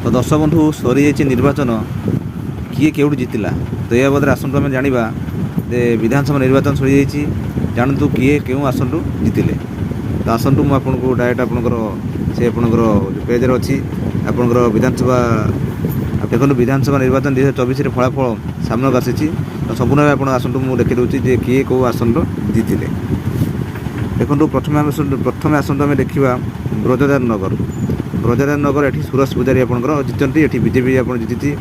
तो दर्शक बंधु सरी जाइए निर्वाचन किए केउठी जितिला तो या बदले आसनटू आम जाना जे विधानसभा निर्वाचन सरी जाइए जानतु किए केउं आसनटू जितिले। तो आसनटू मुझे आपको डायरेक्ट आपंकर से आपंकर पेज्रे अच्छी आपंकर विधानसभा देखो विधानसभा निर्वाचन 2024 फलाफल सामना आसी तो संपूर्ण भाव आप आसनटू मुझे देखी दूसरी जे किए कौ आसन जितिले। देखो प्रथम आसन आम देखा ब्रजदार नगर ये सुरस पूजारी आपंकर जितती ये बीजेपी आप जिति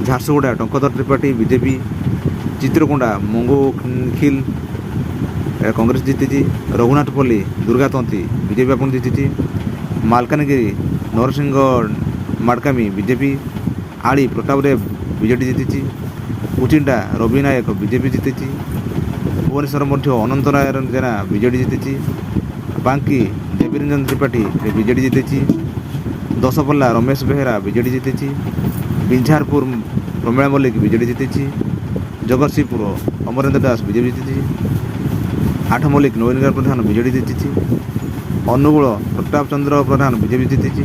झारसुगुड़ा टंकधर त्रिपाठी बीजेपी चित्रकोंडा मंगू खिल कांग्रेस जीति रघुनाथपल्ली दुर्गा तंती बीजेपी आप जीति मालकानगिरी नरसिंहगढ़ माड़कामी बीजेपी आड़ी प्रतापदेव बीजेडी जीति कुचिंडा रवि नायक बीजेपी जीति भुवनेश्वर मध्य अनंत नारायण जेना बीजेडी जीति बांकी देवीरंजन त्रिपाठी बीजेडी जीति दशपल्ला रमेश बेहेरा बीजेडी जीति बिंझारपुर प्रमीला मल्लिक बीजेडी जीति जगतसिंहपुर अमरेंद्र दास बीजेपी जीति आठ मल्लिक नवीनगार प्रधान बीजेडी जीति अनुगुल प्रताप चंद्र प्रधान बीजेपी जीति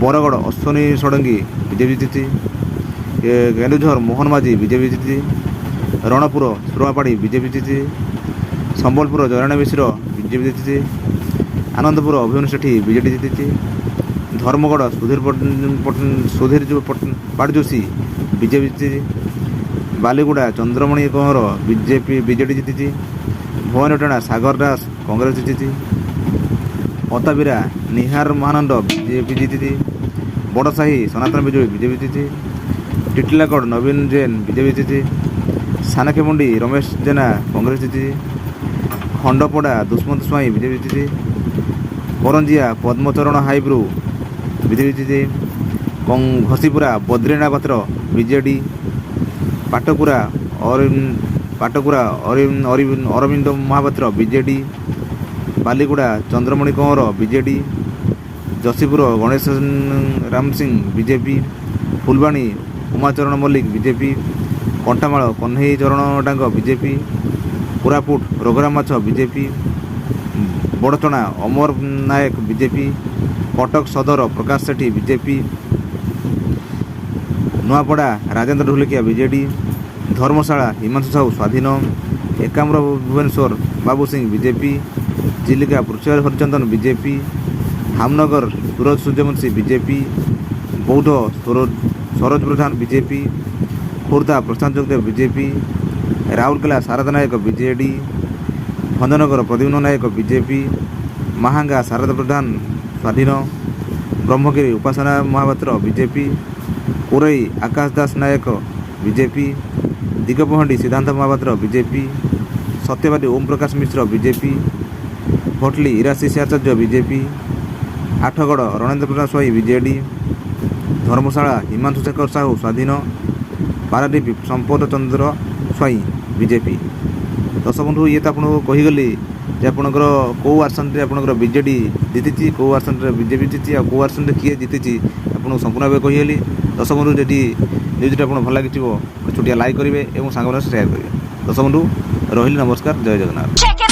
बरगढ़ अश्वनी षडंगी बीजेपी जीति केन्दुझर मोहन माझी बीजेपी जीति रणपुर सुरमापाड़ी बीजेपी जीति संबलपुर जयराणी मिश्र बीजेपी जीति आनंदपुर अभिमन्यु सेठी बीजेडी जीति धर्मगढ़ सुधीर पाटजोशी बीजेपी जीति बालीगुड़ा चंद्रमणि कंवर बीजेडी जीति भुवनटाणा सागर दास कांग्रेस जीति अताबिरा निहार महानंद बीजेपी जीति बड़साही सनातन विजय बीजेपी जीति टिटिलागढ़ नवीन जैन बीजेपी जीति सानखेमुंडी रमेश जेना कांग्रेस जीति खंडपड़ा दुष्मंत स्वाई बीजेपी जीति करंजिया पद्मचरण हाईब्रू बीजेपी जीति Ghasipura Badrinath Patra BJD Patkura Arvind Mahapatra BJD Baliguda Chandramani Kanwar BJD Jashipur Ganesh Ram Singh BJP Phulbani Umacharan Mallik BJP Kantamal Kanhai Charan Dang BJP Koraput Raghuram Machh BJP Barchana Amar Nayak BJP Cuttack Sadar Prakash Sethi BJP Nuapada Rajendra Dholakia BJD Dharmasala Himanshu Sahu स्वाधीन Ekamra Bhubaneswar Babu Singh BJP Chilika Prithviraj Harichandan BJP Dhamnagar Suraj Suryavanshi BJP Boudh Saroj Pradhan BJP Khordha Prashant Jagdev BJP Rourkela Sharda नायक बीजेडी भंजनगर प्रद्युम्न नायक बीजेपी महांगा शारदा प्रधान स्वाधीन ब्रह्मगिरी उपासना महापात्र बीजेपी कोरई आकाश दास नायक बीजेपी दिगपहंडी सिद्धांत महापात्र बीजेपी सत्यवादी ओम प्रकाश मिश्र बीजेपी भटली इराशिष आचार्य बीजेपी आठगढ़ रणेन्द्र प्रसाद स्वाई बीजेडी धर्मशाला हिमांशु शेखर साहू स्वाधीन पारादीप संपद चंद्र स्वाई बीजेपी। दर्शक बंधु ये तो आपको कहीगली आपंकर कौ आसन से आपंकर बीजेडी जीति कौ आसन बीजेपी जीति आ कौ आसन किए जीति आपको संपूर्ण भाव कहीगली। दर्शक बंधु जदि न्यूज़टा आपको भल लगी छोटिया लाइक करेंगे और सांग सेयार करेंगे। दर्शक बंधु रही नमस्कार जय जगन्नाथ।